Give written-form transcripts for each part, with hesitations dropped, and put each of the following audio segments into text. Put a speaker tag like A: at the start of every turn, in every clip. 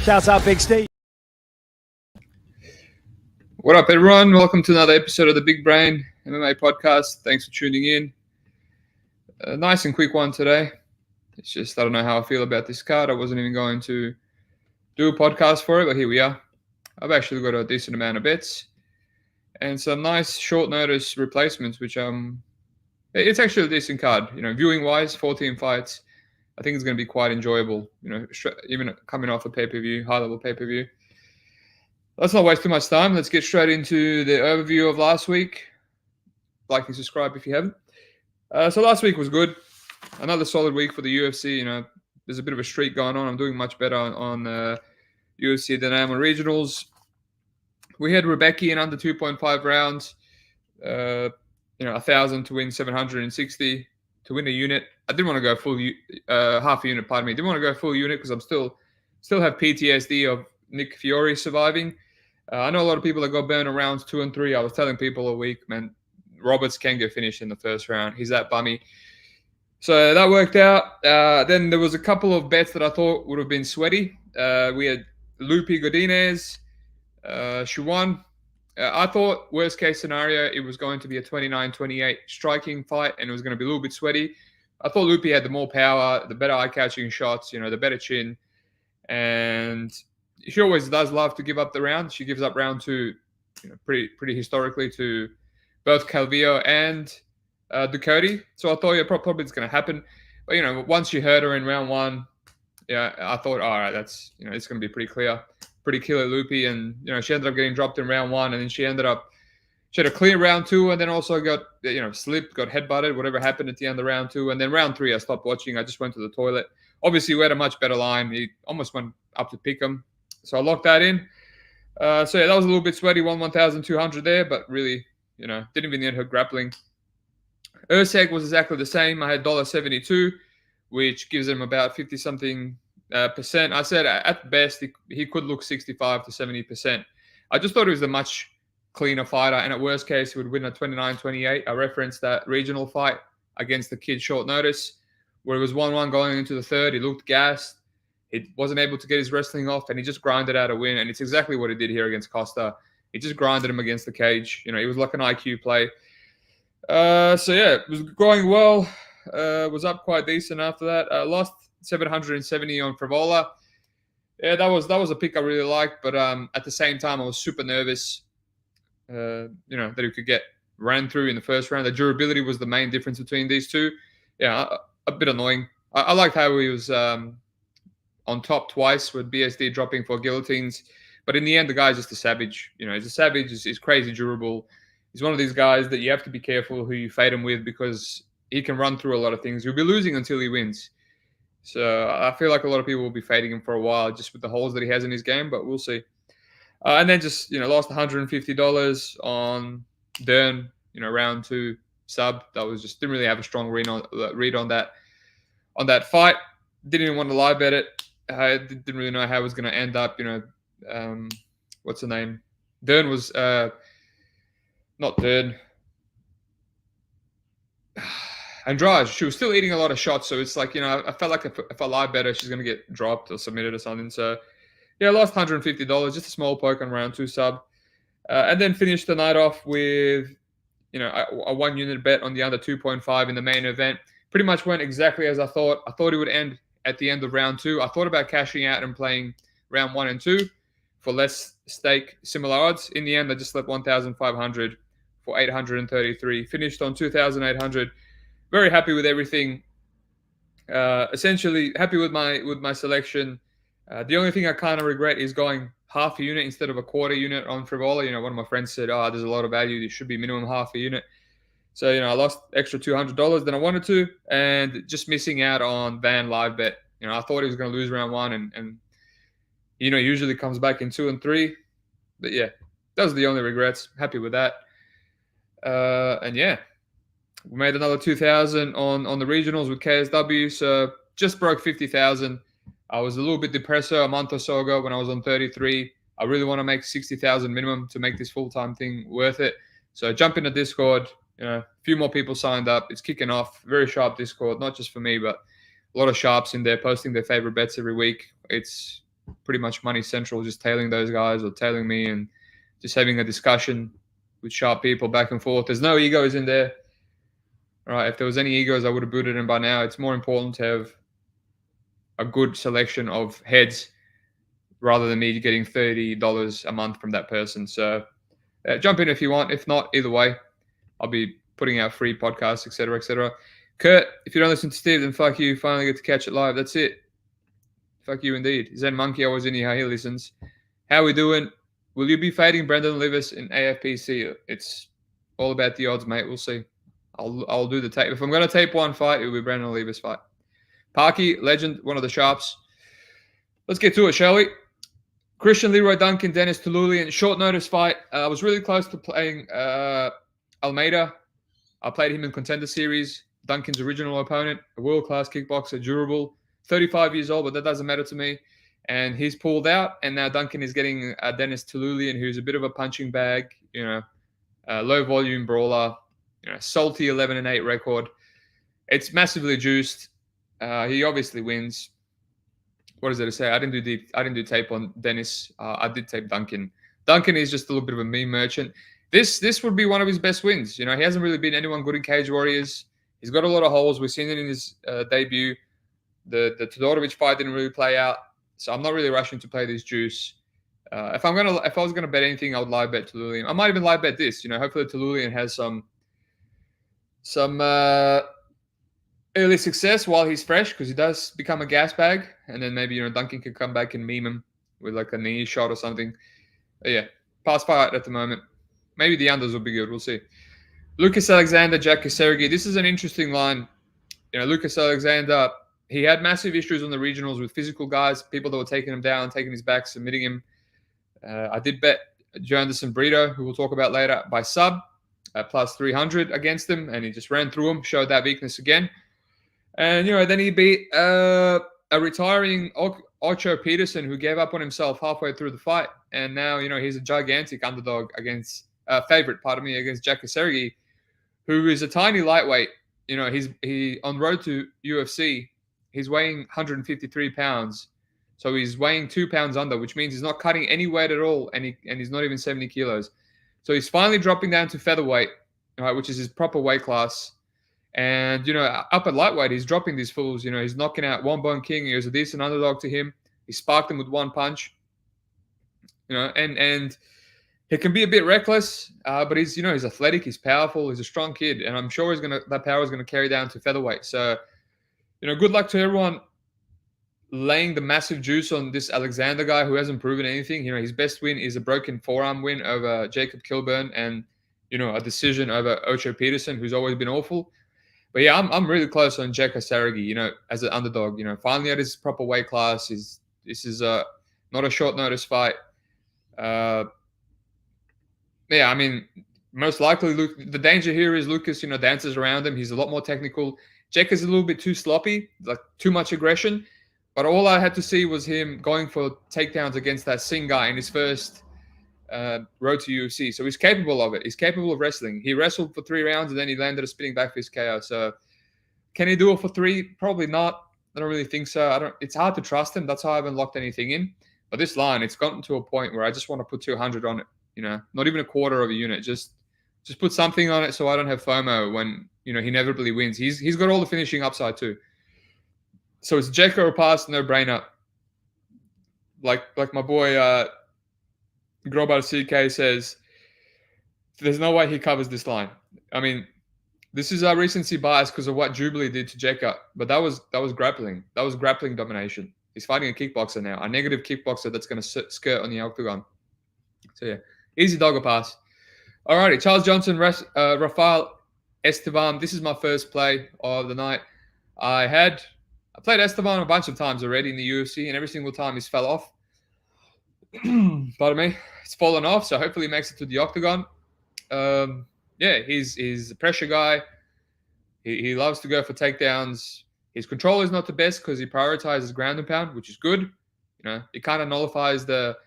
A: Shouts out BigSteve.
B: What up, everyone? Welcome to another episode of the Big Brain MMA podcast. Thanks for tuning in. A nice and quick one today. It's just, I don't know how I feel about this card. I wasn't even going to do a podcast for it, but here we are. I've actually got a decent amount of bets and some nice short notice replacements, which it's actually a decent card. You know, viewing wise, 14 fights. I think it's going to be quite enjoyable, you know, even coming off a pay-per-view, high-level pay-per-view. Let's not waste too much time. Let's get straight into the overview of last week. Like and subscribe if you haven't. So last week was good. Another solid week for the UFC. You know, there's a bit of a streak going on. I'm doing much better on UFC than I am on regionals. We had Rebecca in under 2.5 rounds. 1,000 to win 760 to win a unit. I didn't want to go full half a unit. Pardon me. Didn't want to go full unit because I'm still have PTSD of Nick Fiore surviving. I know a lot of people that got burned in rounds 2 and 3. I was telling people a week, man, Roberts can get finished in the first round. He's that bummy. So that worked out. Then there was a couple of bets that I thought would have been sweaty. We had Lupi Godinez. She won. I thought worst case scenario, it was going to be a 29-28 striking fight and it was going to be a little bit sweaty. I thought Lupi had the more power, the better eye-catching shots, you know, the better chin. And she always does love to give up the round. She gives up round 2, you know, pretty historically to both Calvillo and Ducote. So I thought, yeah, probably it's going to happen. But, you know, once you heard her in round 1, yeah, I thought, all right, that's, you know, it's going to be pretty clear. Pretty killer Lupi. And, you know, she ended up getting dropped in round 1. And then she had a clear round 2 and then also got, you know, slipped, got headbutted, whatever happened at the end of round 2. And then round 3, I stopped watching. I just went to the toilet. Obviously, we had a much better line. He almost went up to pick him. So I locked that in. So, yeah, that was a little bit sweaty, 1,200 there, but really, you know, didn't even need her grappling. Urseg was exactly the same. I had $1.72, which gives him about 50-something percent. I said at best, he could look 65 to 70%. I just thought he was a much cleaner fighter, and at worst case, he would win a 29-28. I referenced that regional fight against the kid short notice, where it was 1-1 going into the third. He looked gassed. He wasn't able to get his wrestling off, and he just grinded out a win. And it's exactly what he did here against Costa. He just grinded him against the cage. You know, it was like an IQ play. So, yeah, it was going well. Was up quite decent after that. Lost 770 on Frivola. Yeah, that was a pick I really liked. But at the same time, I was super nervous, you know, that he could get ran through in the first round. The durability was the main difference between these two. Yeah, a bit annoying. I liked how he was on top twice with BSD dropping for guillotines. But in the end, the guy's just a savage. You know, he's a savage. He's crazy durable. He's one of these guys that you have to be careful who you fade him with because he can run through a lot of things. You'll be losing until he wins. So I feel like a lot of people will be fading him for a while just with the holes that he has in his game, but we'll see. And then just, you know, lost $150 on Dern, you know, round 2 sub. That was just, didn't really have a strong read on that fight. Didn't even want to live bet it. I didn't really know how it was going to end up, you know. What's the name? Dern was, not Dern. Andrade, she was still eating a lot of shots, so it's like, you know, I felt like if I live bet her, she's going to get dropped or submitted or something. So, yeah, I lost $150, just a small poke on round 2 sub. And then finished the night off with, you know, a 1-unit bet on the under 2.5 in the main event. Pretty much went exactly as I thought. I thought it would end at the end of round 2. I thought about cashing out and playing round 1 and 2 for less stake, similar odds. In the end, I just left 1,500 for 833. Finished on 2,800. Very happy with everything. Essentially happy with my selection. The only thing I kind of regret is going half a unit instead of a quarter unit on Frivola. You know, one of my friends said, "Oh, there's a lot of value. There should be minimum half a unit." So, you know, I lost extra $200 than I wanted to, and just missing out on Van live bet. You know, I thought he was going to lose round 1, and you know, usually comes back in 2 and 3. But yeah, those are the only regrets. Happy with that. And yeah. We made another 2,000 on the regionals with KSW, so just broke 50,000. I was a little bit depressed a month or so ago when I was on 33. I really want to make 60,000 minimum to make this full-time thing worth it. So jump into Discord. A few more people signed up. It's kicking off. Very sharp Discord, not just for me, but a lot of sharps in there posting their favorite bets every week. It's pretty much money central, just tailing those guys or tailing me and just having a discussion with sharp people back and forth. There's no egos in there. All right, if there was any egos, I would have booted them by now. It's more important to have a good selection of heads rather than me getting $30 a month from that person. So jump in if you want. If not, either way, I'll be putting out free podcasts, etc., etc. Kurt, if you don't listen to Steve, then fuck you. Finally get to catch it live. That's it. Fuck you indeed. Zen Monkey always in here. He listens. How we doing? Will you be fading Brendan Levis in AFPC? It's all about the odds, mate. We'll see. I'll do the tape. If I'm going to tape one fight, it will be Brendan Levis fight. Parky, legend, one of the sharps. Let's get to it, shall we? Christian, Leroy, Duncan, Dennis, Tulian. Short notice fight. I was really close to playing Almeida. I played him in Contender Series. Duncan's original opponent, a world-class kickboxer, durable, 35 years old, but that doesn't matter to me. And he's pulled out, and now Duncan is getting Dennis Tulian, who's a bit of a punching bag, low-volume brawler, salty 11-8 record. It's massively juiced. He obviously wins. What is there to say? I didn't do tape on Dennis. I did tape Duncan. Duncan is just a little bit of a meme merchant. This would be one of his best wins. He hasn't really been anyone good in Cage Warriors. He's got a lot of holes. We've seen it in his debut. The Todorovic fight didn't really play out, so I'm not really rushing to play this juice. If I was gonna bet anything, I would live bet Tulian. I might even live bet this. Hopefully Tulian has some early success while he's fresh, because he does become a gas bag, and then maybe Duncan can come back and meme him with like a knee shot or something. But yeah, pass fight at the moment. Maybe the unders will be good. We'll see. Lucas Alexander, Jack Cerri. This is an interesting line. Lucas Alexander, he had massive issues on the regionals with physical guys, people that were taking him down, taking his back, submitting him. I did bet Joe Anderson Brito, who we'll talk about later, by sub plus 300 against him, and he just ran through him, showed that weakness again. And, then he beat a retiring Ocho Peterson, who gave up on himself halfway through the fight. And now, he's a gigantic underdog against against Jack Cerri, who is a tiny lightweight. He on road to UFC, he's weighing 153 pounds. So he's weighing 2 pounds under, which means he's not cutting any weight at all, and he's not even 70 kilos. So he's finally dropping down to featherweight, which is his proper weight class. And, up at lightweight, he's dropping these fools. He's knocking out One Bone King. He was a decent underdog to him. He sparked him with one punch. And he can be a bit reckless, but he's athletic, he's powerful, he's a strong kid, and I'm sure that power is going to carry down to featherweight. So, good luck to everyone laying the massive juice on this Alexander guy who hasn't proven anything. His best win is a broken forearm win over Jacob Kilburn, and a decision over Ocho Peterson, who's always been awful. But yeah, I'm really close on Jack Cerri, as an underdog. Finally at his proper weight class. This is not a short notice fight. Yeah, I mean, most likely, the danger here is Lucas, dances around him. He's a lot more technical. Jack is a little bit too sloppy, like too much aggression. But all I had to see was him going for takedowns against that Singh guy in his first road to UFC. So he's capable of it. He's capable of wrestling. He wrestled for 3 rounds, and then he landed a spinning back fist KO. So can he do it for 3? Probably not. I don't really think so. It's hard to trust him. That's how I haven't locked anything in. But this line, it's gotten to a point where I just want to put 200 on it. Not even a quarter of a unit. Just put something on it so I don't have FOMO when he inevitably wins. He's got all the finishing upside too. So it's Jeko or pass, no brainer. Like my boy Grobar CK says, there's no way he covers this line. I mean, this is our recency bias because of what Jubilee did to Jeka, but that was grappling. That was grappling domination. He's fighting a kickboxer now, a negative kickboxer that's going to skirt on the octagon. So yeah, easy dog or pass. Alrighty, Charles Johnson, Rafael Esteban. This is my first play of the night. I played Esteban a bunch of times already in the UFC, and every single time he's fell off. Pardon me. It's fallen off, so hopefully he makes it to the octagon. Yeah, he's a pressure guy. He loves to go for takedowns. His control is not the best because he prioritizes ground and pound, which is good. It kind of nullifies the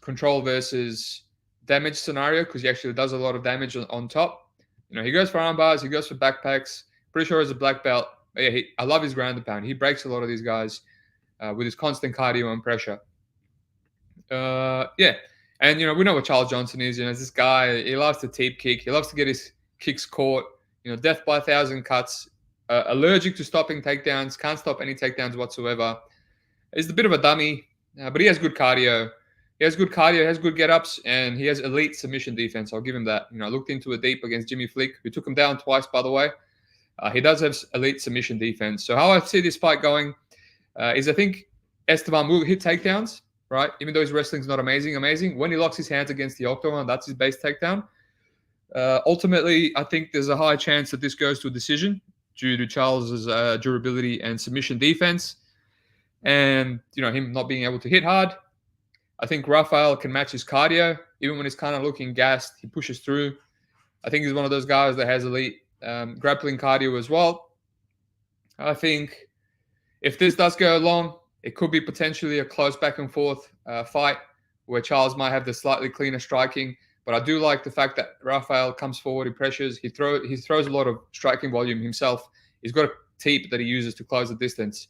B: control versus damage scenario because he actually does a lot of damage on top. He goes for arm bars, he goes for backpacks. Pretty sure he's a black belt. But yeah, I love his ground and pound. He breaks a lot of these guys with his constant cardio and pressure. Yeah. And, we know what Charles Johnson is. This guy, he loves to teep kick. He loves to get his kicks caught. Death by 1,000 cuts. Allergic to stopping takedowns. Can't stop any takedowns whatsoever. He's a bit of a dummy, but he has good cardio. He has good get-ups, and he has elite submission defense. I'll give him that. I looked into it deep against Jimmy Flick, who took him down twice, by the way. He does have elite submission defense. So how I see this fight going is I think Esteban will hit takedowns, right? Even though his wrestling's not amazing. When he locks his hands against the octagon, that's his base takedown. Ultimately, I think there's a high chance that this goes to a decision due to Charles's durability and submission defense. And, him not being able to hit hard. I think Rafael can match his cardio. Even when he's kind of looking gassed, he pushes through. I think he's one of those guys that has elite grappling cardio as well. I think if this does go long, it could be potentially a close back and forth fight where Charles might have the slightly cleaner striking. But I do like the fact that Rafael comes forward, he pressures, he throws a lot of striking volume himself. He's got a teep that he uses to close the distance.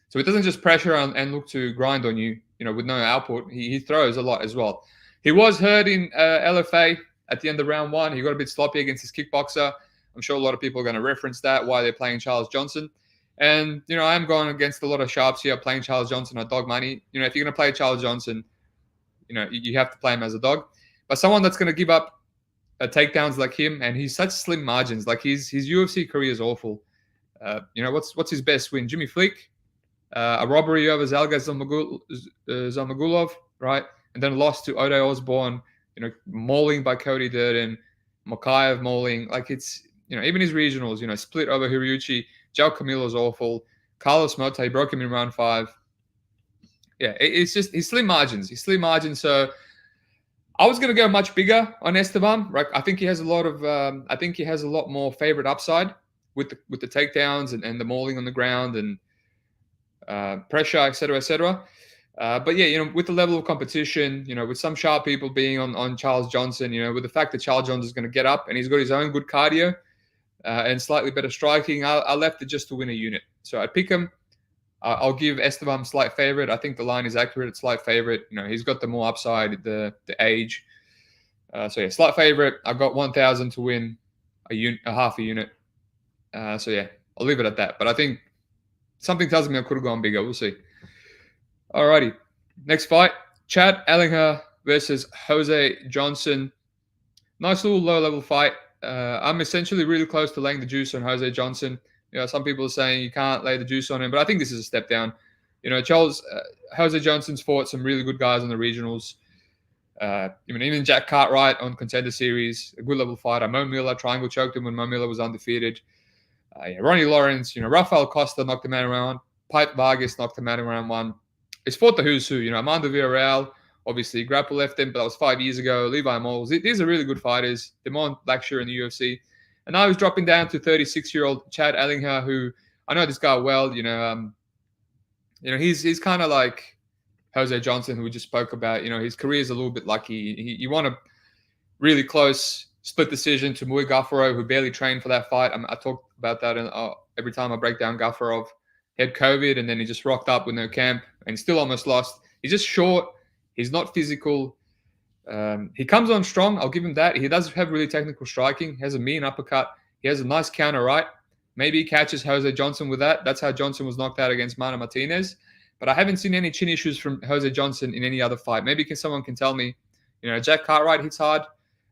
B: So it doesn't just pressure and look to grind on you, with no output. He throws a lot as well. He was hurt in LFA at the end of round 1. He got a bit sloppy against his kickboxer. I'm sure a lot of people are going to reference that, why they're playing Charles Johnson. And, I'm going against a lot of sharps here playing Charles Johnson at dog money. If you're going to play Charles Johnson, you have to play him as a dog. But someone that's going to give up takedowns like him, and he's such slim margins. Like his UFC career is awful. What's his best win? Jimmy Flick, a robbery over Zalga Zamagulov, right? And then lost to Ode Osborne, mauling by Cody Durden, Mokaev mauling. Like it's, even his regionals, split over Hiriuchi. Joe Camilo's awful. Carlos Mota, he broke him in round 5. Yeah, it's just his slim margins. So I was going to go much bigger on Esteban. Right? I think he has a lot more favorite upside with the takedowns and the mauling on the ground and pressure, etc., etc. But yeah, with the level of competition, with some sharp people being on Charles Johnson, with the fact that Charles Johnson is going to get up and he's got his own good cardio and slightly better striking, I left it just to win a unit. So I pick him. I'll give Esteban slight favorite. I think the line is accurate. It's slight favorite. He's got the more upside, the age. So yeah, slight favorite. I've got 1,000 to win a half a unit. So yeah, I'll leave it at that. But I think something tells me I could have gone bigger. We'll see. Alrighty. Next fight. Chad Ellinger versus Jose Johnson. Nice little low-level fight. I'm essentially really close to laying the juice on Jose Johnson. Some people are saying you can't lay the juice on him, but I think this is a step down. Jose Johnson's fought some really good guys on the regionals. Even Jack Cartwright on Contender Series, a good level fighter. Mo Miller triangle choked him when Mo Miller was undefeated. Ronnie Lawrence, Rafael Costa knocked him out in round 1. Pipe Vargas knocked him out in round 1. He's fought the who's who. Armando Villarreal, obviously, Grapple left him, but that was 5 years ago. Levi Moles. These are really good fighters. Demond Blackshear in the UFC. And now he's dropping down to 36-year-old Chad Ellinger, who I know this guy well. He's kind of like Jose Johnson, who we just spoke about. His career is a little bit lucky. You want a really close split decision to Mui Gaffarov, who barely trained for that fight. I talk about that every time I break down Gaffarov. He had COVID, and then he just rocked up with no camp, and still almost lost. He's just short. He's not physical. He comes on strong. I'll give him that. He does have really technical striking. He has a mean uppercut. He has a nice counter right. Maybe he catches Jose Johnson with that. That's how Johnson was knocked out against Mana Martinez. But I haven't seen any chin issues from Jose Johnson in any other fight. Maybe someone can tell me. Jack Cartwright hits hard.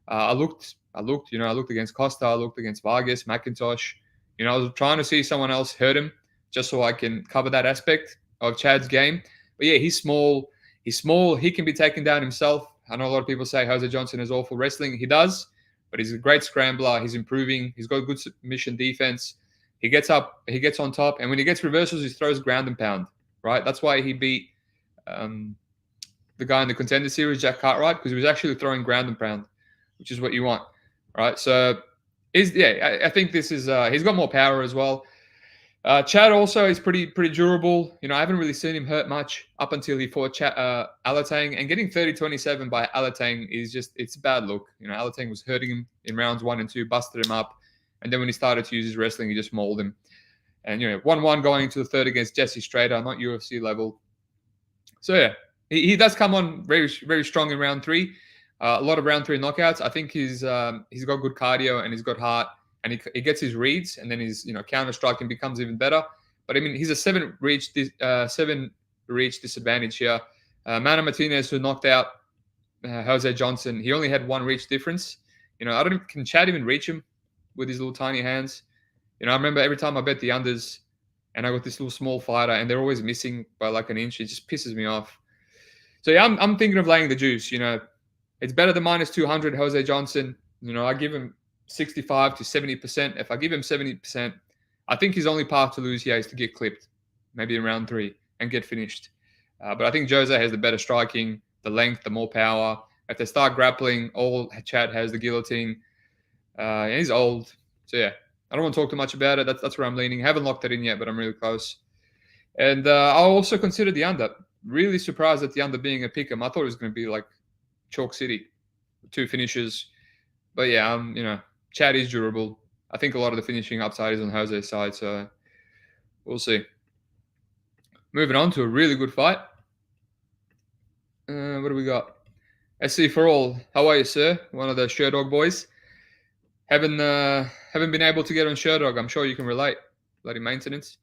B: I looked against Costa. I looked against Vargas, McIntosh. I was trying to see someone else hurt him just so I can cover that aspect of Chad's game. But yeah, he's small. He can be taken down himself. I know a lot of people say Jose Johnson is awful wrestling. He does, but he's a great scrambler. He's improving. He's got good submission defense. He gets up. He gets on top. And when he gets reversals, he throws ground and pound, right? That's why he beat the guy in the Contender Series, Jack Cartwright, because he was actually throwing ground and pound, which is what you want, right? So, I think this is he's got more power as well. Chad also is pretty durable. I haven't really seen him hurt much up until he fought Alatang, and getting 30-27 by Alatang is it's a bad look. Alatang was hurting him in rounds 1 and 2, busted him up, and then when he started to use his wrestling, he just mauled him. And 1-1 going into the third against Jesse Strader, not UFC level. So yeah, he does come on very strong in round 3. A lot of round 3 knockouts. I think he's got good cardio and he's got heart. And he gets his reads, and then his counter striking becomes even better. But I mean, he's a 7 reach disadvantage here. Mana Martinez, who knocked out Jose Johnson, he only had 1 reach difference. Can Chad even reach him with his little tiny hands? I remember every time I bet the unders, and I got this little small fighter, and they're always missing by like an inch. It just pisses me off. So yeah, I'm thinking of laying the juice. It's better than -200 Jose Johnson. I give him 65 to 70%. If I give him 70%, I think his only path to lose here is to get clipped, maybe in round 3, and get finished. But I think Jose has the better striking, the length, the more power. If they start grappling, all Chad has the guillotine. And he's old. So yeah, I don't want to talk too much about it. That's where I'm leaning. Haven't locked it in yet, but I'm really close. And I'll also consider the under. Really surprised at the under being a pick'em. I thought it was going to be like Chalk City, 2 finishes. But yeah, Chad is durable. I think a lot of the finishing upside is on Jose's side, so we'll see. Moving on to a really good fight. What do we got? SC for all. How are you, sir? One of the Sherdog boys. Haven't been able to get on Sherdog. I'm sure you can relate. Bloody maintenance.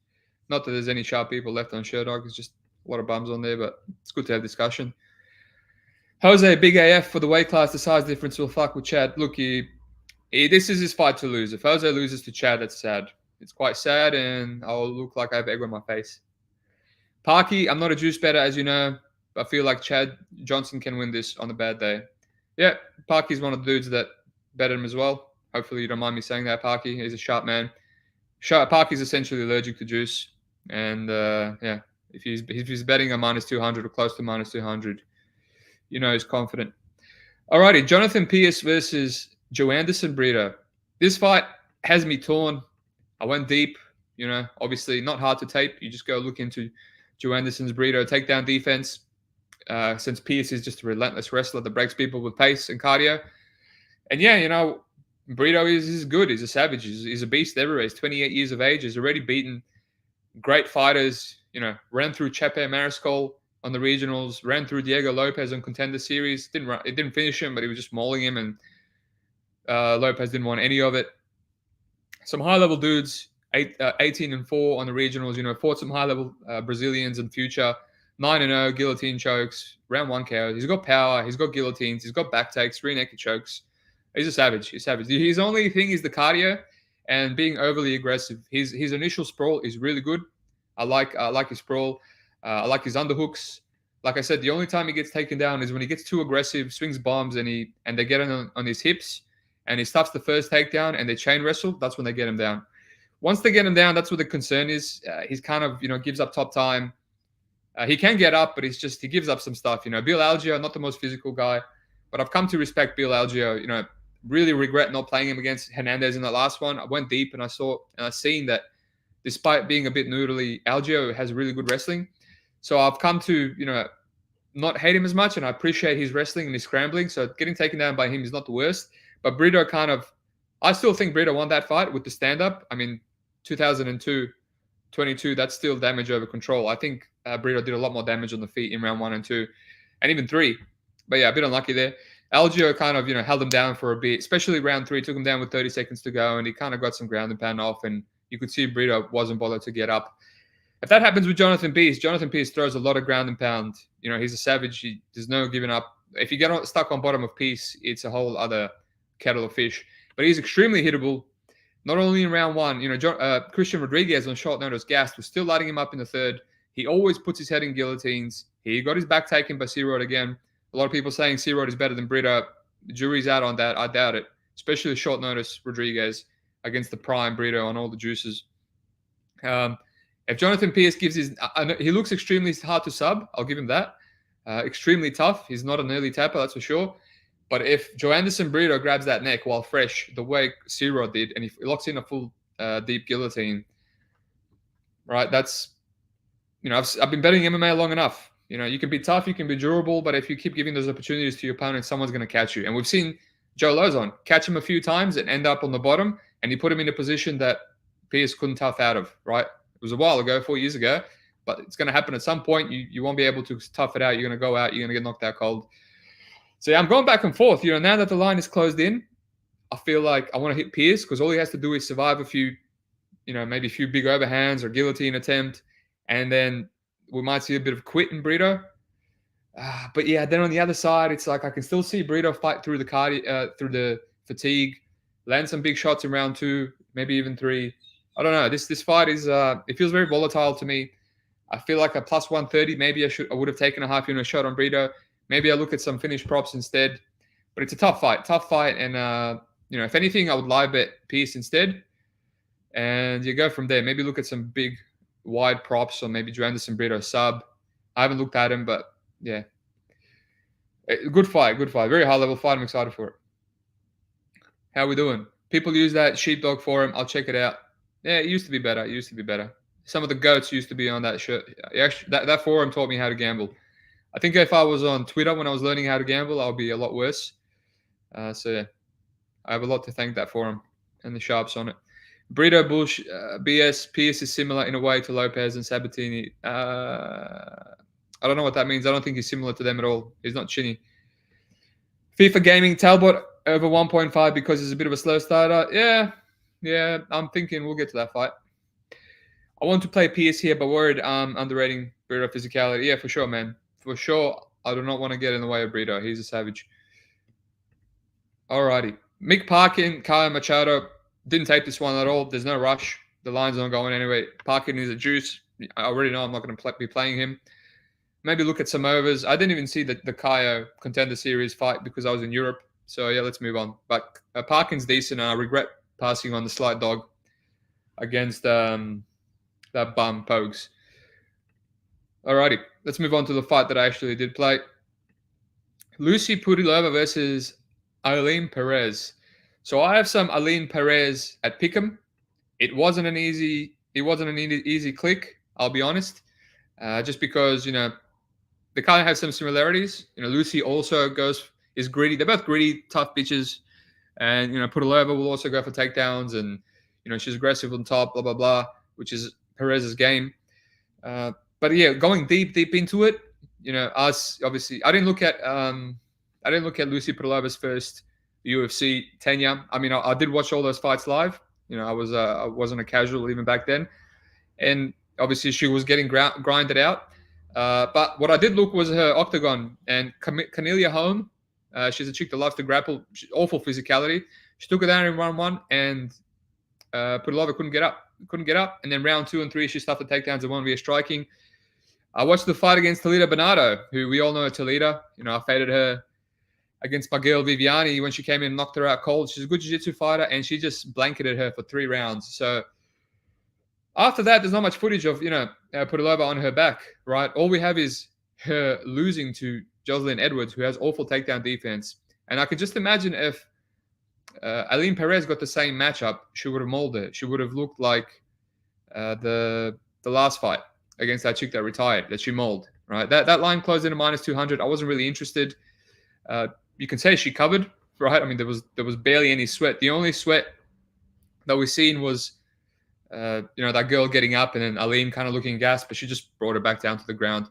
B: Not that there's any sharp people left on Sherdog. It's just a lot of bums on there, but it's good to have discussion. Jose, big AF for the weight class. The size difference will fuck with Chad. Look, this is his fight to lose. If Jose loses to Chad, that's sad. It's quite sad, and I'll look like I have egg on my face. Parky, I'm not a juice better, as you know. I feel like Chad Johnson can win this on a bad day. Yeah, Parky's one of the dudes that betted him as well. Hopefully you don't mind me saying that, Parky. He's a sharp man. Parky's essentially allergic to juice. And, yeah, if he's betting a -200 or close to -200, he's confident. Alrighty, Jonathan Pierce versus Joanderson Brito. This fight has me torn. I went deep, obviously not hard to tape. You just go look into Joanderson's Brito takedown defense. Since Pierce is just a relentless wrestler that breaks people with pace and cardio. And yeah, Brito is good. He's a savage. He's a beast everywhere. He's 28 years of age. He's already beaten great fighters. Ran through Chepe Mariscal on the regionals, ran through Diego Lopez on Contender Series. It didn't finish him, but he was just mauling him, and Lopez didn't want any of it. Some high-level dudes, 18-4 on the regionals, fought some high-level Brazilians in future. 9-0, guillotine chokes, round 1 KO. He's got power, he's got guillotines, he's got back takes, rear naked chokes. He's a savage. He's savage. His only thing is the cardio and being overly aggressive. His initial sprawl is really good. I like his sprawl. I like his underhooks. Like I said, the only time he gets taken down is when he gets too aggressive, swings bombs, and they get on his hips, and he stuffs the first takedown, and they chain wrestle. That's when they get him down. Once they get him down, that's what the concern is. He's kind of gives up top time. He can get up, but he gives up some stuff. Bill Algeo, not the most physical guy, but I've come to respect Bill Algeo. Really regret not playing him against Hernandez in that last one. I went deep and I seen that despite being a bit noodly, Algeo has really good wrestling. So I've come to, not hate him as much, and I appreciate his wrestling and his scrambling. So getting taken down by him is not the worst. But Brito I still think Brito won that fight with the stand-up. I mean, 2002, 22, that's still damage over control. I think Brito did a lot more damage on the feet in round 1 and 2, and even 3. But yeah, a bit unlucky there. Algeo kind of, held him down for a bit, especially round 3, took him down with 30 seconds to go, and he kind of got some ground and pound off, and you could see Brito wasn't bothered to get up. If that happens with Jonathan Pierce throws a lot of ground and pound. He's a savage. There's no giving up. If you get stuck on bottom of Pierce, it's a whole other kettle of fish. But he's extremely hittable. Not only in round 1, Christian Rodriguez on short notice gassed was still lighting him up in the third. He always puts his head in guillotines. He got his back taken by C-Rod again. A lot of people saying C-Rod is better than Brito. The jury's out on that. I doubt it. Especially short notice Rodriguez against the prime Brito on all the juices. If Jonathan Pierce gives he looks extremely hard to sub. I'll give him that. Extremely tough. He's not an early tapper, that's for sure. But if Joanderson Brito grabs that neck while fresh, the way C-Rod did, and he locks in a full deep guillotine, right? That's, I've been betting MMA long enough. You can be tough, you can be durable, but if you keep giving those opportunities to your opponent, someone's going to catch you. And we've seen Joe Lozon catch him a few times and end up on the bottom, and he put him in a position that Pierce couldn't tough out of, right? It was a while ago, 4 years ago, but it's going to happen at some point. You won't be able to tough it out. You're going to go out. You're going to get knocked out cold. So yeah, I'm going back and forth. Now that the line is closed in, I feel like I want to hit Pierce because all he has to do is survive a few, maybe a few big overhands or guillotine attempt, and then we might see a bit of quit in Brito. But yeah, then on the other side, it's like I can still see Brito fight through through the fatigue, land some big shots in round 2, maybe even 3. I don't know. This fight is it feels very volatile to me. I feel like a plus 130. Maybe I would have taken a half unit shot on Brito. Maybe I look at some finished props instead. But it's a tough fight, and if anything, I would live bet Pierce instead, and you go from there. Maybe look at some big wide props, or maybe Anderson Brito sub. I haven't looked at him, but yeah, good fight. Very high level fight. I'm excited for it. How are we doing? People use that sheepdog forum. I'll check it out. Yeah, it used to be better. Some of the goats used to be on that shirt. Actually, that forum taught me how to gamble. I think if I was on Twitter when I was learning how to gamble, I'll be a lot worse. So yeah, I have a lot to thank that forum and the sharps on it. Brito Bush, BS, Pierce is similar in a way to Lopez and Sabatini. I don't know what that means. I don't think he's similar to them at all. He's not chinny. FIFA Gaming, Talbot over 1.5 because he's a bit of a slow starter. Yeah, I'm thinking we'll get to that fight. I want to play Pierce here, but worried underrating Brito physicality. Yeah, for sure, man. For sure, I do not want to get in the way of Brito. He's a savage. Alrighty. Mick Parkin, Kyle Machado. Didn't take this one at all. There's no rush. The line's not going anyway. Parkin is a juice. I already know I'm not going to be playing him. Maybe look at some overs. I didn't even see the Kaio Contender Series fight because I was in Europe. So, yeah, let's move on. But Parkin's decent, and I regret passing on the slight dog against that bum, Pogues. Alrighty, let's move on to the fight that I actually did play. Lucy Pudilova versus Eileen Perez. So I have some Eileen Perez at Pick'em. It wasn't an easy click, I'll be honest. Just because, they kind of have some similarities. Lucy also is gritty. They're both gritty, tough bitches. And, Pudilova will also go for takedowns, and, she's aggressive on top, blah, blah, blah, which is Perez's game. But yeah, going deep into it, us obviously, I didn't look at Lucy Pudilova's first UFC tenure. I mean, I did watch all those fights live. I wasn't a casual even back then, and obviously she was getting grinded out. But what I did look was her octagon, and Cornelia Holm. She's a chick that loves to grapple. Awful physicality. She took her down in round 1, and Pudilova couldn't get up. And then round 2 and 3, she stuffed the takedowns and 1 via striking. I watched the fight against Talita Bernardo, who we all know Talita. I faded her against Miguel Viviani when she came in and knocked her out cold. She's a good jiu-jitsu fighter, and she just blanketed her for 3 rounds. So after that, there's not much footage of, Pudilova on her back, right? All we have is her losing to Jocelyn Edwards, who has awful takedown defense. And I could just imagine if Eileen Perez got the same matchup, she would have mauled her. She would have looked like the last fight against that chick that retired, that she mauled, right? That line closed in a minus 200. I wasn't really interested. You can say she covered, right? I mean, there was barely any sweat. The only sweat that we seen was, that girl getting up and then Eileen kind of looking gassed, but she just brought her back down to the ground.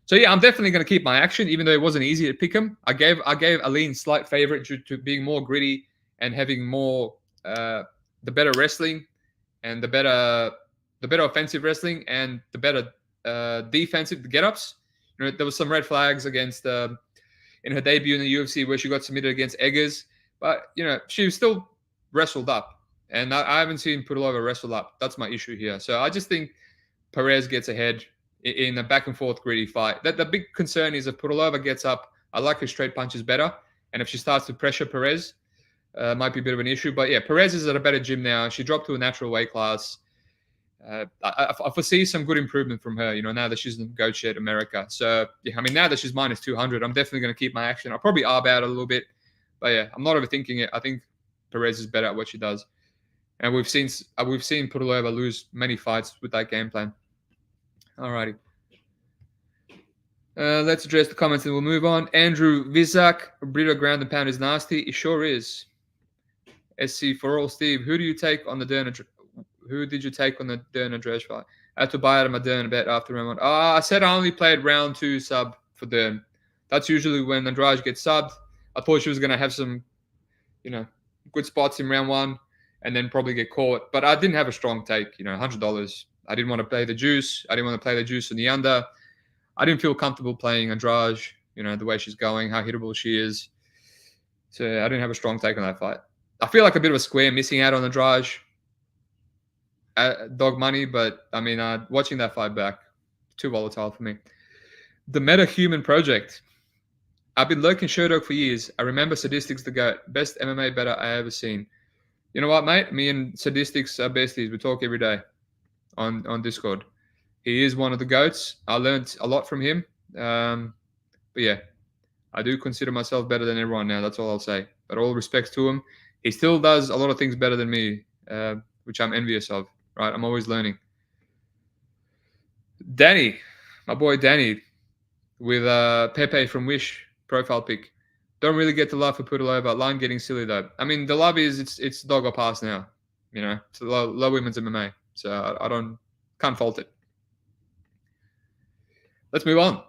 B: So yeah, I'm definitely going to keep my action, even though it wasn't easy to pick him. I gave Eileen slight favorite due to being more gritty and having more the better wrestling and the better offensive wrestling and the better defensive get-ups. There was some red flags against in her debut in the UFC where she got submitted against Eggers, but she still wrestled up, and I haven't seen Pudilova wrestle up. That's my issue here. So I just think Perez gets ahead in a back and forth gritty fight. The big concern is if Pudilova gets up, I like her straight punches better, and if she starts to pressure Perez, might be a bit of an issue. But yeah, Perez is at a better gym now. She dropped to a natural weight class. I foresee some good improvement from her, now that she's in Goat Shed America. So, yeah, I mean, now that she's minus 200, I'm definitely going to keep my action. I'll probably arb out a little bit. But, yeah, I'm not overthinking it. I think Perez is better at what she does. And we've seen Purova lose many fights with that game plan. Alrighty. Let's address the comments and we'll move on. Andrew Vizak, Breo ground and pound is nasty. It sure is. SC for all, Steve. Who did you take on the Derna Dredge fight? I had to buy out of my Dern bet after round 1. I said I only played round 2 sub for Dern. That's usually when Andrade gets subbed. I thought she was going to have some, good spots in round 1 and then probably get caught. But I didn't have a strong take, $100. I didn't want to play the juice. I didn't want to play the juice in the under. I didn't feel comfortable playing Andrade, the way she's going, how hittable she is. So I didn't have a strong take on that fight. I feel like a bit of a square missing out on Andrade. Dog money, but I mean, watching that fight back, too volatile for me. The Meta Human Project. I've been lurking Sherdog for years. I remember Sadistics the GOAT. Best MMA better I ever seen. You know what, mate? Me and Sadistics are besties. We talk every day on Discord. He is one of the GOATs. I learned a lot from him. But yeah, I do consider myself better than everyone now. That's all I'll say. But all respects to him. He still does a lot of things better than me, which I'm envious of. Right, I'm always learning. Danny, my boy Danny, with Pepe from Wish profile pic. Don't really get the love for Pudilova. Line getting silly though. I mean, the love is it's dog or pass now. It's low women's MMA, so I can't fault it. Let's move on.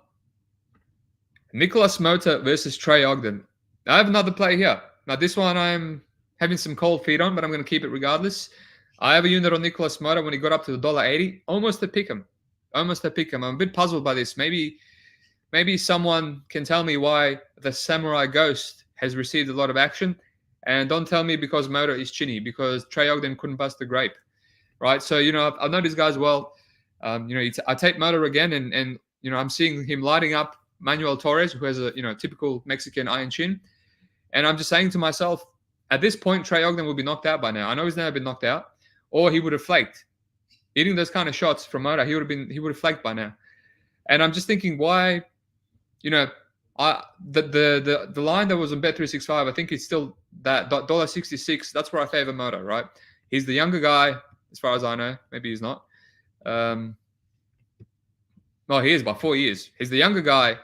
B: Nicholas Mota versus Trey Ogden. I have another play here. Now this one I'm having some cold feet on, but I'm going to keep it regardless. I have a unit on Nicholas Mota when he got up to the $1.80. Almost a pick him. I'm a bit puzzled by this. Maybe someone can tell me why the Samurai Ghost has received a lot of action. And don't tell me because Mota is chinny, because Trey Ogden couldn't bust the grape. Right? So, I've known these guys well. I take Mota again, and I'm seeing him lighting up Manuel Torres, who has a, typical Mexican iron chin. And I'm just saying to myself, at this point, Trey Ogden will be knocked out by now. I know he's never been knocked out. Or he would have flaked. Hitting those kind of shots from Mota, he would have flaked by now. And I'm just thinking, why, the line that was on Bet365, I think it's still that $1.66. That's where I favor Mota, right? He's the younger guy, as far as I know. Maybe he's not. No, he is by 4 years. He's the younger guy.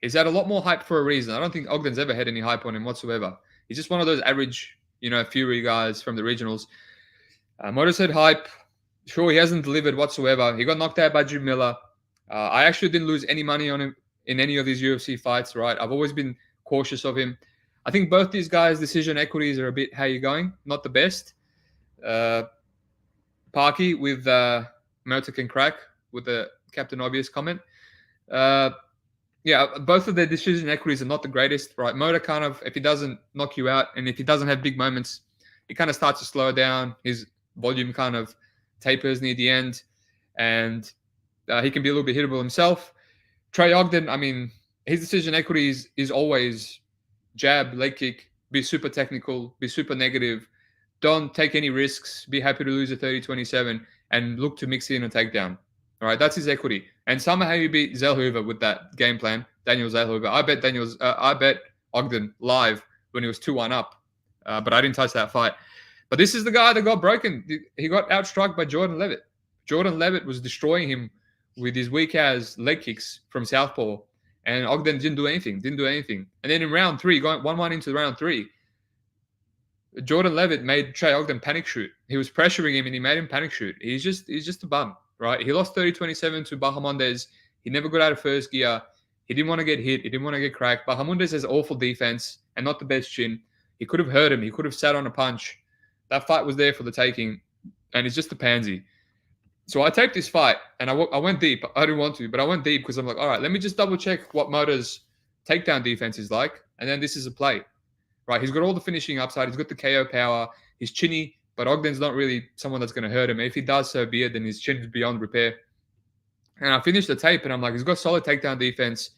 B: He's had a lot more hype for a reason. I don't think Ogden's ever had any hype on him whatsoever. He's just one of those average, Fury guys from the regionals. Mota's had hype. Sure, he hasn't delivered whatsoever. He got knocked out by Jim Miller. I actually didn't lose any money on him in any of these UFC fights, right? I've always been cautious of him. I think both these guys' decision equities are a bit how you going, not the best. Parky with Mota can crack with the Captain Obvious comment. Yeah, both of their decision equities are not the greatest, right? Mota kind of, if he doesn't knock you out and if he doesn't have big moments, he kind of starts to slow down. His volume kind of tapers near the end, and he can be a little bit hittable himself. Trey Ogden, I mean, his decision equity is always jab, leg kick, be super technical, be super negative, don't take any risks, be happy to lose a 30-27, and look to mix in a takedown. All right, that's his equity. And somehow you beat Zellhuber with that game plan, Daniel Zellhuber. I bet Ogden live when he was 2-1 up, but I didn't touch that fight. But this is the guy that got broken. He got outstruck by Jordan Levit. Jordan Levit was destroying him with his weak-ass leg kicks from southpaw, and Ogden didn't do anything. And then in round 3, going 1-1 into round 3, Jordan Levit made Trey Ogden panic shoot. He was pressuring him, and he made him panic shoot. He's just a bum, right? He lost 30-27 to Bahamondes. He never got out of first gear. He didn't want to get hit. He didn't want to get cracked. Bahamondes has awful defense and not the best chin. He could have hurt him. He could have sat on a punch. That fight was there for the taking, and it's just a pansy. So I taped this fight, and I went deep. I didn't want to, but I went deep because I'm like, all right, let me just double-check what Mota's takedown defense is like, and then this is a play. Right, he's got all the finishing upside. He's got the KO power. He's chinny, but Ogden's not really someone that's going to hurt him. If he does, so be it, then his chin is beyond repair. And I finished the tape, and I'm like, he's got solid takedown defense.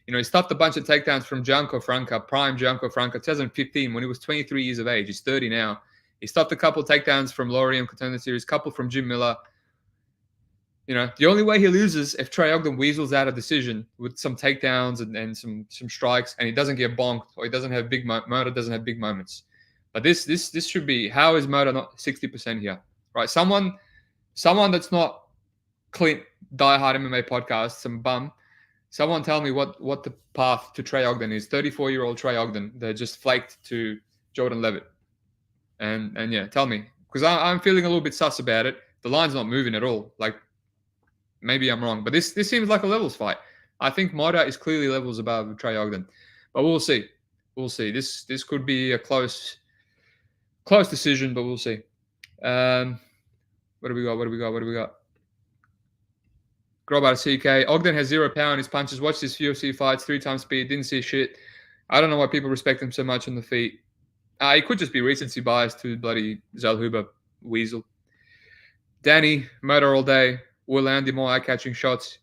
B: He stuffed a bunch of takedowns from Gianco Franca, prime Gianco Franca, 2015, when he was 23 years of age. He's 30 now. He stuffed a couple takedowns from Lorium Contender Series, couple from Jim Miller. The only way he loses if Trey Ogden weasels out a decision with some takedowns and some strikes, and he doesn't get bonked, or he doesn't have Mota doesn't have big moments. But this should be, how is Mota not 60% here? Right? Someone that's not Clint diehard MMA podcast, some bum. Someone tell me what the path to Trey Ogden is. 34-year-old Trey Ogden that just flaked to Jordan Levit. And yeah, tell me. Because I'm feeling a little bit sus about it. The line's not moving at all. Like, maybe I'm wrong. But this seems like a levels fight. I think Mota is clearly levels above Trey Ogden. But we'll see. We'll see. This could be a close decision, but we'll see. What do we got? Grobart CK. Ogden has 0 power in his punches. Watched his UFC fights, 3 times speed. Didn't see shit. I don't know why people respect him so much on the feet. It could just be recency bias to bloody Zalhuber weasel. Danny, Mota all day. Will Andy more eye-catching shots.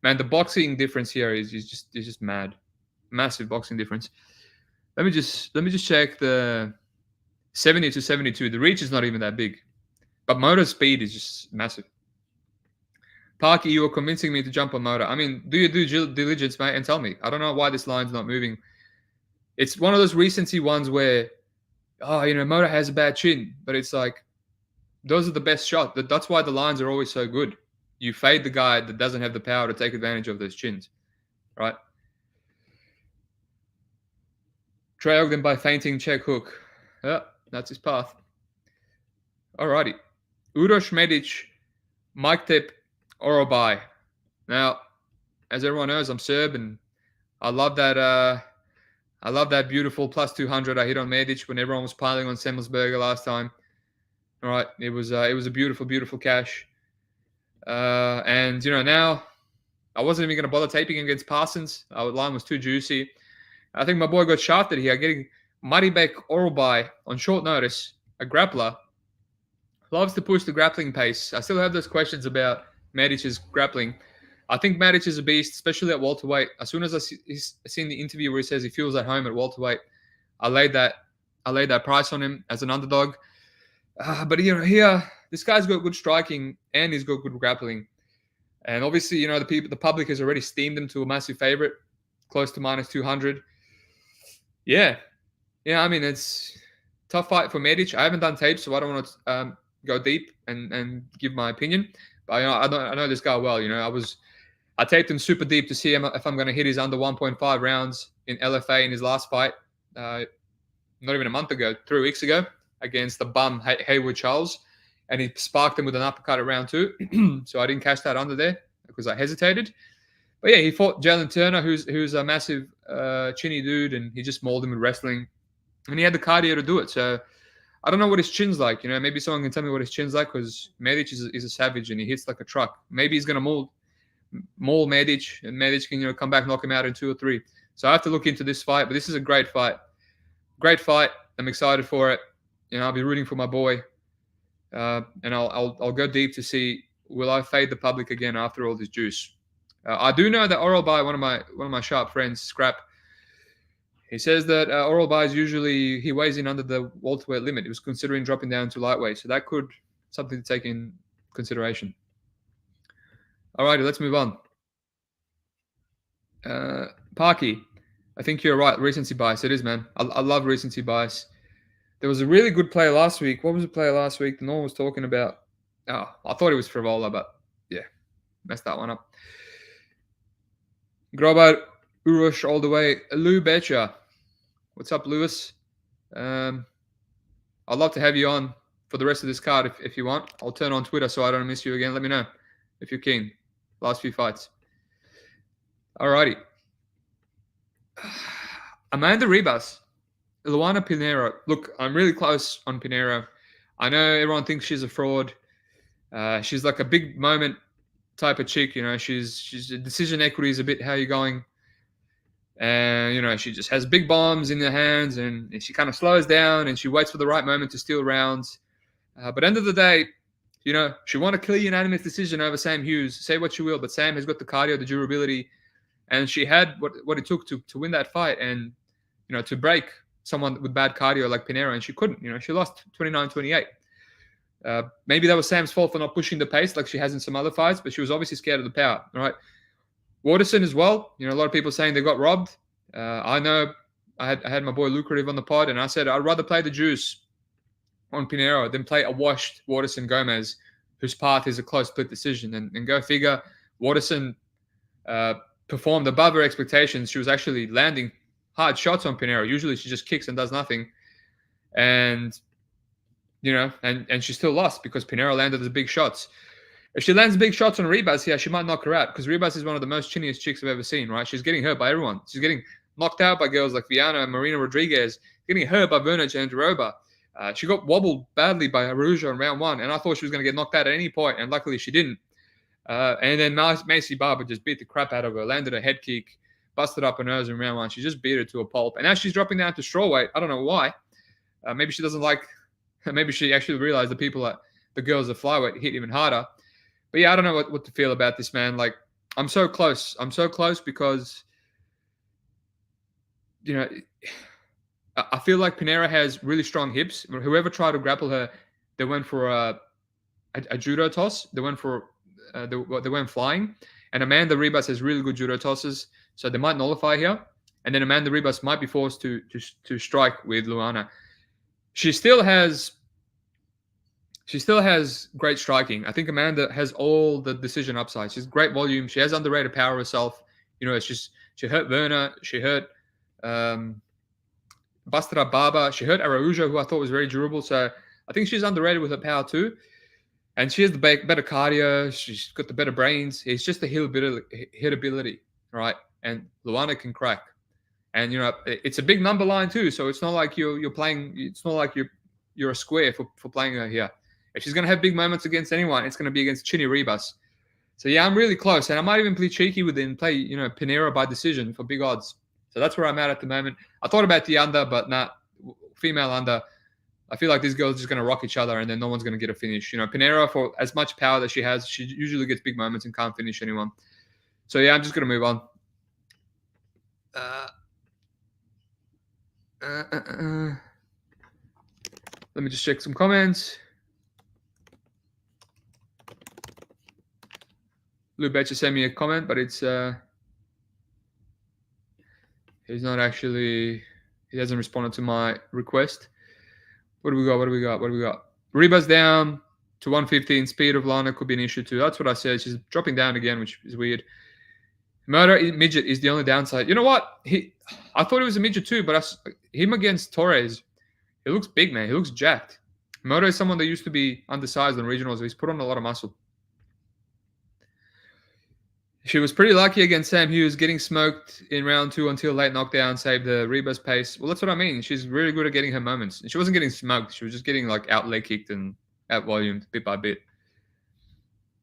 B: Man, the boxing difference here is just mad. Massive boxing difference. Let me just check the 70 to 72. The reach is not even that big. But Mota's speed is just massive. Parky, you were convincing me to jump on Mota. I mean, do your due diligence, mate, and tell me. I don't know why this line's not moving. It's one of those recency ones where, Mota has a bad chin. But it's like, those are the best shots. That's why the lines are always so good. You fade the guy that doesn't have the power to take advantage of those chins, right? Trey Ogden by fainting, check hook. Yeah, that's his path. Alrighty. Uroš Medich, Mike Tip, or Obai. Now, as everyone knows, I'm Serb, and I love that beautiful plus 200 I hit on Medich when everyone was piling on Semmelsberger last time. All right, it was a beautiful, beautiful cash. And now I wasn't even going to bother taping against Parsons. Our line was too juicy. I think my boy got shafted here, getting Maribek Obai on short notice, a grappler. Loves to push the grappling pace. I still have those questions about Medich's grappling. I think Medich is a beast, especially at welterweight. As soon as I seen the interview where he says he feels at home at welterweight, I laid that price on him as an underdog. But here this guy's got good striking and he's got good grappling, and obviously the public has already steamed him to a massive favorite, close to minus 200. Yeah. I mean, it's tough fight for Medich. I haven't done tapes, so I don't want to go deep and give my opinion. But I know this guy well. I taped him super deep to see if I'm going to hit his under 1.5 rounds in LFA in his last fight, not even a month ago, 3 weeks ago, against the bum Hayward Charles, and he sparked him with an uppercut at round 2. So I didn't catch that under there because I hesitated. But yeah, he fought Jalen Turner, who's a massive chinny dude, and he just mauled him with wrestling, and he had the cardio to do it. So I don't know what his chin's like. Maybe someone can tell me what his chin's like, because Medich is a savage and he hits like a truck. Maybe he's gonna maul Medich, and Medich can come back, knock him out in 2 or 3. So I have to look into this fight. But this is a great fight. Great fight. I'm excited for it. I'll be rooting for my boy, and I'll go deep to see, will I fade the public again after all this juice. I do know that Obai, one of my sharp friends, Scrap, he says that Obai is usually, he weighs in under the welterweight limit. He was considering dropping down to lightweight, so that could something to take in consideration. Alrighty, let's move on. Parky, I think you're right. Recency bias, it is, man. I love recency bias. There was a really good play last week. What was the play last week that no one was talking about? Oh, I thought it was Frivola, but yeah, messed that one up. Grobart, Uroš all the way. Lou Betcha. What's up, Lewis? I'd love to have you on for the rest of this card if you want. I'll turn on Twitter so I don't miss you again. Let me know if you're keen. Last few fights. Alrighty. Amanda Ribas. Luana Panero. Look, I'm really close on Panero. I know everyone thinks she's a fraud. She's like a big moment type of chick. She's decision equity is a bit how you're going. And, she just has big bombs in her hands, and she kind of slows down and she waits for the right moment to steal rounds. But end of the day, she won a clear unanimous decision over Sam Hughes. Say what you will, but Sam has got the cardio, the durability, and she had what it took to win that fight and, to break someone with bad cardio like Panero, and she couldn't. She lost 29-28. Maybe that was Sam's fault for not pushing the pace like she has in some other fights, but she was obviously scared of the power. All right. Waterson as well. A lot of people saying they got robbed. I know I had my boy Lucrative on the pod, and I said I'd rather play the juice on Panero than play a washed Waterson Gomez, whose path is a close split decision. And go figure, Waterson performed above her expectations. She was actually landing hard shots on Panero. Usually she just kicks and does nothing. And, and she still lost because Panero landed the big shots. If she lands big shots on Reas here, she might knock her out because Reas is one of the most chinniest chicks I've ever seen, right? She's getting hurt by everyone. She's getting knocked out by girls like Viana and Marina Rodriguez, getting hurt by Verna Jandiroba. She got wobbled badly by Aruja in round 1, and I thought she was going to get knocked out at any point, and luckily she didn't. And then Macy Barber just beat the crap out of her, landed a head kick, busted up her nose in round 1. She just beat her to a pulp. And now she's dropping down to strawweight. I don't know why. Maybe she doesn't like – maybe she actually realized the girls at flyweight hit even harder. But yeah, I don't know what to feel about this, man. Like, I'm so close. I'm so close because, I feel like Panero has really strong hips. Whoever tried to grapple her, they went for a judo toss. They went flying. And Amanda Reas has really good judo tosses, so they might nullify here. And then Amanda Reas might be forced to strike with Luana. She still has great striking. I think Amanda has all the decision upside. She's great volume. She has underrated power herself. It's just she hurt Verna. She hurt busted up Barber. She hurt Araujo, who I thought was very durable. So I think she's underrated with her power too. And she has the better cardio. She's got the better brains. It's just the hitability, right? And Luana can crack. And it's a big number line too. So it's not like you're playing. It's not like you're a square for playing her here. If she's going to have big moments against anyone, it's going to be against Chinny Reas. So yeah, I'm really close, and I might even play cheeky with it and play Panero by decision for big odds. So that's where I'm at the moment. I thought about the under, but not female under. I feel like these girls are just going to rock each other, and then no one's going to get a finish. Panero, for as much power that she has, she usually gets big moments and can't finish anyone. So yeah, I'm just going to move on. Let me just check some comments. Lou Betcher sent me a comment, but it's he's not actually, he hasn't responded to my request. What do we got? Reba's down to 115. Speed of Lana could be an issue too. That's what I said. She's dropping down again, which is weird. Mota midget is the only downside. You know what? I thought he was a midget too, but him against Torres, he looks big, man. He looks jacked. Mota is someone that used to be undersized on regionals. So he's put on a lot of muscle. She was pretty lucky against Sam Hughes, getting smoked in round 2 until late knockdown saved the Reba's pace. Well, that's what I mean. She's really good at getting her moments. She wasn't getting smoked. She was just getting out leg kicked and out volumed bit by bit.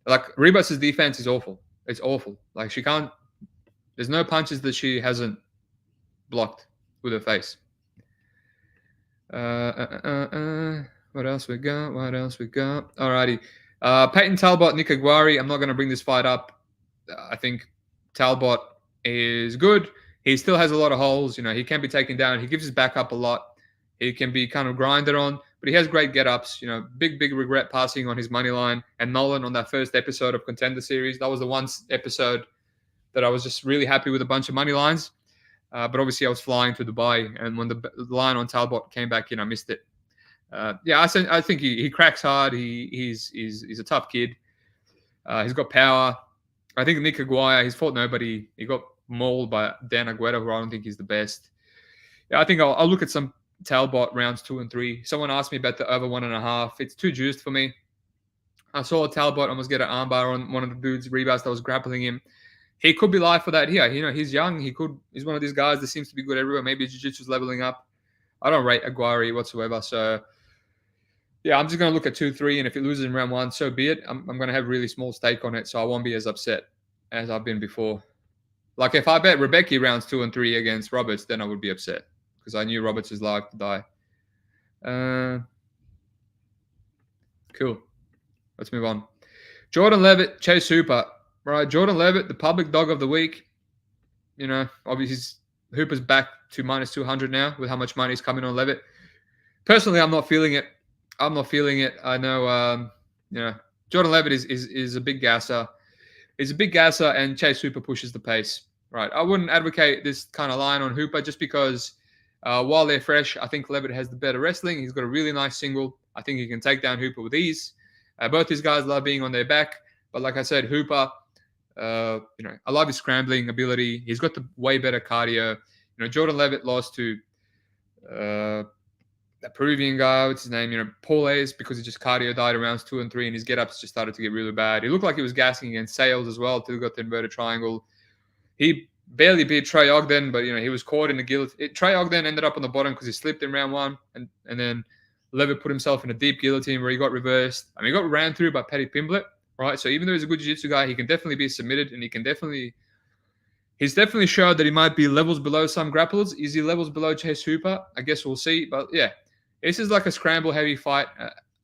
B: Like, Reba's defense is awful. It's awful. Like, she can't. There's no punches that she hasn't blocked with her face. What else we got? Alrighty. Peyton Talbot, Nick Agari. I'm not going to bring this fight up. I think Talbot is good. He still has a lot of holes. He can be taken down. He gives his back up a lot. He can be kind of grinded on, but he has great get-ups. Big regret passing on his money line. And Nolan on that first episode of Contender Series. That was the one episode that I was just really happy with a bunch of money lines. But obviously I was flying to Dubai. And when the line on Talbot came back in, I missed it. I think he cracks hard. He's a tough kid. He's got power. I think Nick Aguirre, he's fought nobody. He got mauled by Dan Aguero, who I don't think he's the best. Yeah, I think I'll look at some Talbot rounds 2 and 3. Someone asked me about the over 1.5. It's too juiced for me. I saw Talbot almost get an armbar on one of the dudes, Reas, that was grappling him. He could be live for that here. He's young. He's one of these guys that seems to be good everywhere. Maybe jiu-jitsu's leveling up. I don't rate Aguirre whatsoever. So, yeah, I'm just going to look at 2-3, and if it loses in round 1, so be it. I'm going to have really small stake on it, so I won't be as upset as I've been before. Like, if I bet Rebecca rounds 2 and 3 against Roberts, then I would be upset because I knew Roberts is live to die. Cool. Let's move on. Jordan Levit, Chase Hooper. Right, Jordan Levit, the public dog of the week. Obviously, Hooper's back to minus 200 now with how much money is coming on Levit. Personally, I'm not feeling it. I know, Jordan Levit is a big gasser. He's a big gasser, and Chase Hooper pushes the pace. Right. I wouldn't advocate this kind of line on Hooper just because While they're fresh, I think Levit has the better wrestling. He's got a really nice single. I think he can take down Hooper with ease. Both these guys love being on their back. But like I said, Hooper, I love his scrambling ability. He's got the way better cardio. Jordan Levit lost to that Peruvian guy, what's his name? Perez, because he just cardio died in rounds 2 and 3, and his get-ups just started to get really bad. He looked like he was gassing against Sales as well until he got the inverted triangle. He barely beat Trey Ogden, but he was caught in the guillotine. Trey Ogden ended up on the bottom because he slipped in round 1, and then Levit put himself in a deep guillotine where he got reversed. I mean, he got ran through by Paddy Pimblett, right? So even though he's a good jiu-jitsu guy, he can definitely be submitted, and he's definitely showed that he might be levels below some grapplers. Is he levels below Chase Hooper? I guess we'll see. But yeah, this is like a scramble heavy fight.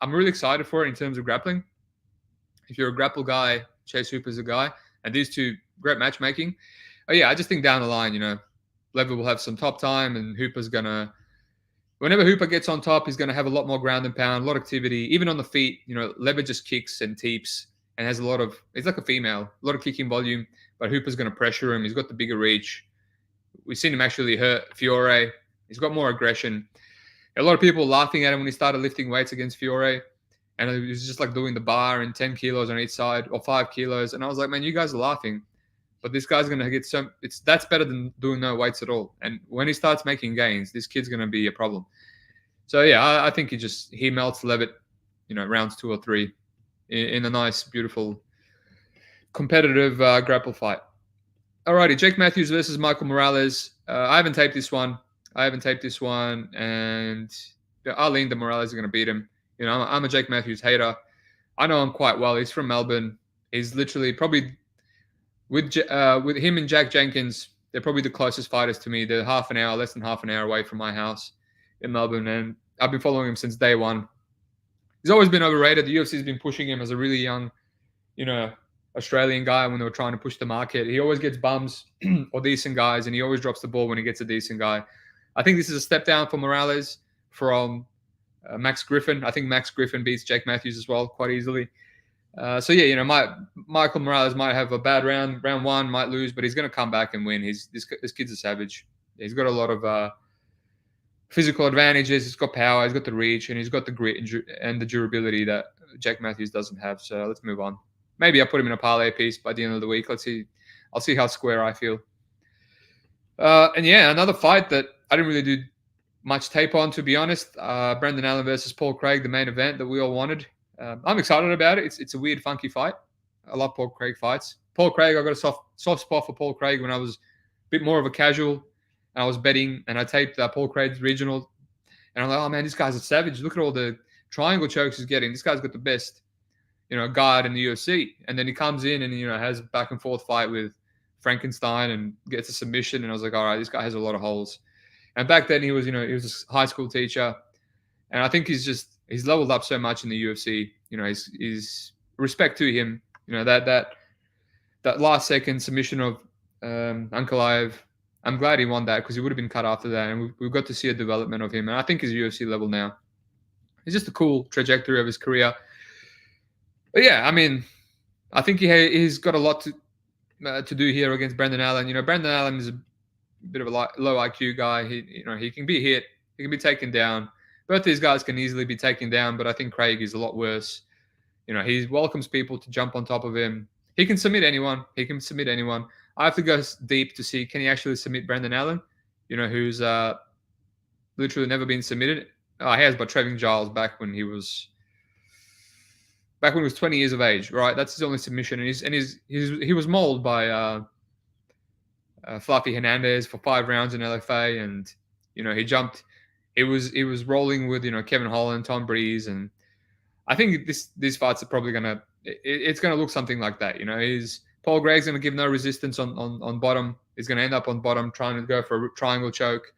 B: I'm really excited for it in terms of grappling. If you're a grapple guy, Chase Hooper's a guy, and these two, great matchmaking. Yeah, I just think down the line, Levit will have some top time, and Hooper's gonna. Whenever Hooper gets on top, he's gonna have a lot more ground and pound, a lot of activity, even on the feet. Levit just kicks and teeps and has a lot of. It's like a female, a lot of kicking volume. But Hooper's gonna pressure him. He's got the bigger reach. We've seen him actually hurt Fiore. He's got more aggression. A lot of people laughing at him when he started lifting weights against Fiore, and he was just like doing the bar and 10 kilos on each side or 5 kilos. And I was like, man, you guys are laughing. But this guy's going to get that's better than doing no weights at all. And when he starts making gains, this kid's going to be a problem. So, yeah, I think he melts Levit, rounds 2 or 3 in a nice, beautiful, competitive grapple fight. Alrighty, Jake Matthews versus Michael Morales. I haven't taped this one. And I lean that Morales is going to beat him. I'm a Jake Matthews hater. I know him quite well. He's from Melbourne. He's literally probably... With him and Jack Jenkins, they're probably the closest fighters to me. They're less than half an hour away from my house in Melbourne, and I've been following him since day one. He's always been overrated. The UFC's been pushing him as a really young, Australian guy when they were trying to push the market. He always gets bums or decent guys, and he always drops the ball when he gets a decent guy. I think this is a step down for Morales from Max Griffin. I think Max Griffin beats Jake Matthews as well quite easily. Michael Morales might have a bad round 1, might lose, but he's going to come back and win. This kid's a savage. He's got a lot of physical advantages. He's got power. He's got the reach, and he's got the grit and the durability that Jake Matthews doesn't have. So let's move on. Maybe I'll put him in a parlay piece by the end of the week. Let's see. I'll see how square I feel. Another fight that I didn't really do much tape on, to be honest. Brendan Allen versus Paul Craig, the main event that we all wanted. I'm excited about it. It's a weird, funky fight. I love Paul Craig fights. Paul Craig, I got a soft spot for Paul Craig when I was a bit more of a casual, and I was betting, and I taped Paul Craig's regional, and I'm like, oh man, this guy's a savage. Look at all the triangle chokes he's getting. This guy's got the best, guard in the UFC. And then he comes in and has a back and forth fight with Frankenstein and gets a submission, and I was like, all right, this guy has a lot of holes. And back then he was a high school teacher, and I think he's leveled up so much in the UFC. He's respect to him. That last second submission of Ankalaev. I'm glad he won that because he would have been cut after that, and we've got to see a development of him. And I think he's UFC level now. It's just a cool trajectory of his career. But yeah, I mean, I think he's got a lot to do here against Brendan Allen. Brendan Allen is a bit of a low IQ guy. He can be hit, he can be taken down. Both these guys can easily be taken down, but I think Craig is a lot worse. He welcomes people to jump on top of him. He can submit anyone. I have to go deep to see, can he actually submit Brendan Allen, who's literally never been submitted. He has, but Trevin Giles back when he was 20 years of age, right? That's his only submission, and he was mauled by Fluffy Hernandez for 5 rounds in LFA, and he jumped. It was rolling with Kevin Holland, Tom Breeze, and I think these fights are probably it's gonna look something like that. Paul Craig's gonna give no resistance on bottom. He's gonna end up on bottom trying to go for a triangle choke,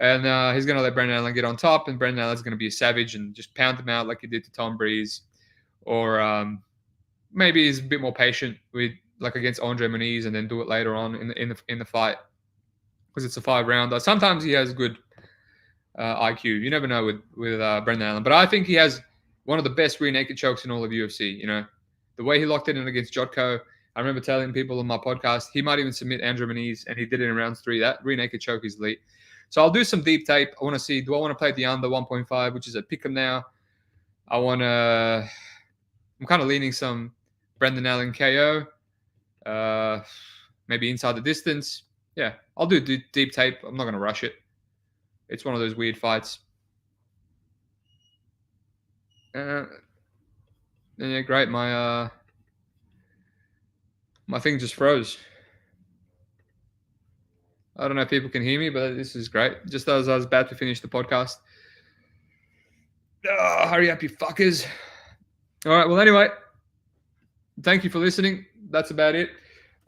B: and he's gonna let Brendan Allen get on top, and Brendan Allen's gonna be a savage and just pound him out like he did to Tom Breeze, or maybe he's a bit more patient with against Andre Muniz and then do it later on in the fight because it's a 5-rounder. Sometimes he has good IQ. You never know with Brendan Allen, but I think he has one of the best rear naked chokes in all of UFC. The way he locked it in against Jotko. I remember telling people on my podcast he might even submit Andre Muniz, and he did it in rounds 3. That rear naked choke is elite. So I'll do some deep tape. I want to see, do I want to play the under 1.5, which is a pick'em now? I'm kind of leaning some Brendan Allen KO. Maybe inside the distance. Yeah, I'll do deep tape. I'm not going to rush it. It's one of those weird fights. Yeah, great. My thing just froze. I don't know if people can hear me, but this is great. Just as I was about to finish the podcast. Oh, hurry up, you fuckers. All right. Well, anyway, thank you for listening. That's about it.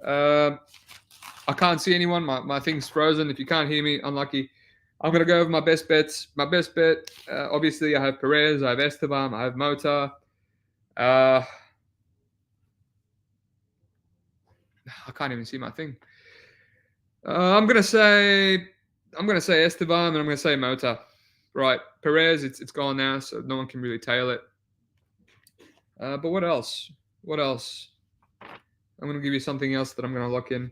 B: I can't see anyone. My thing's frozen. If you can't hear me, unlucky. I'm going to go over my best bets. My best bet, obviously, I have Perez, I have Esteban, I have Mota. I can't even see my thing. I'm going to say Esteban, and I'm going to say Mota. Right, Perez, it's gone now, so no one can really tail it. But what else? What else? I'm going to give you something else that I'm going to lock in.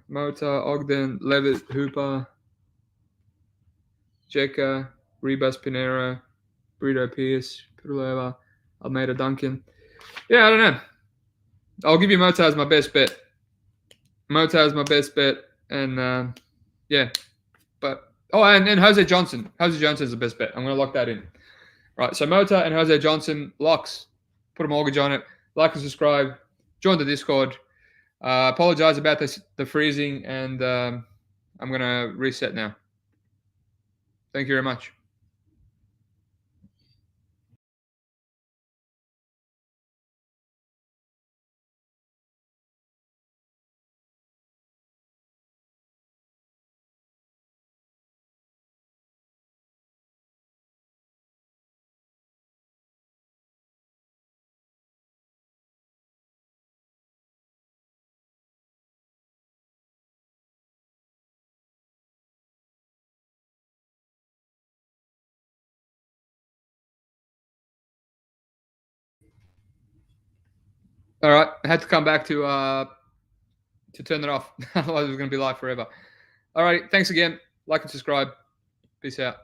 B: Mota, Ogden, Levit, Hooper, Jeka, Reas, Panero, Breo, Perez, Purova, Almeida, Duncan. Yeah, I don't know. I'll give you Mota as my best bet. Mota as my best bet, and yeah. But and Jose Johnson. Jose Johnson is the best bet. I'm going to lock that in. Right, so Mota and Jose Johnson locks. Put a mortgage on it. Like and subscribe. Join the Discord. Apologize about the freezing, and I'm going to reset now. Thank you very much. All right, I had to come back to turn it off. Otherwise, it was going to be live forever. All right, thanks again. Like and subscribe. Peace out.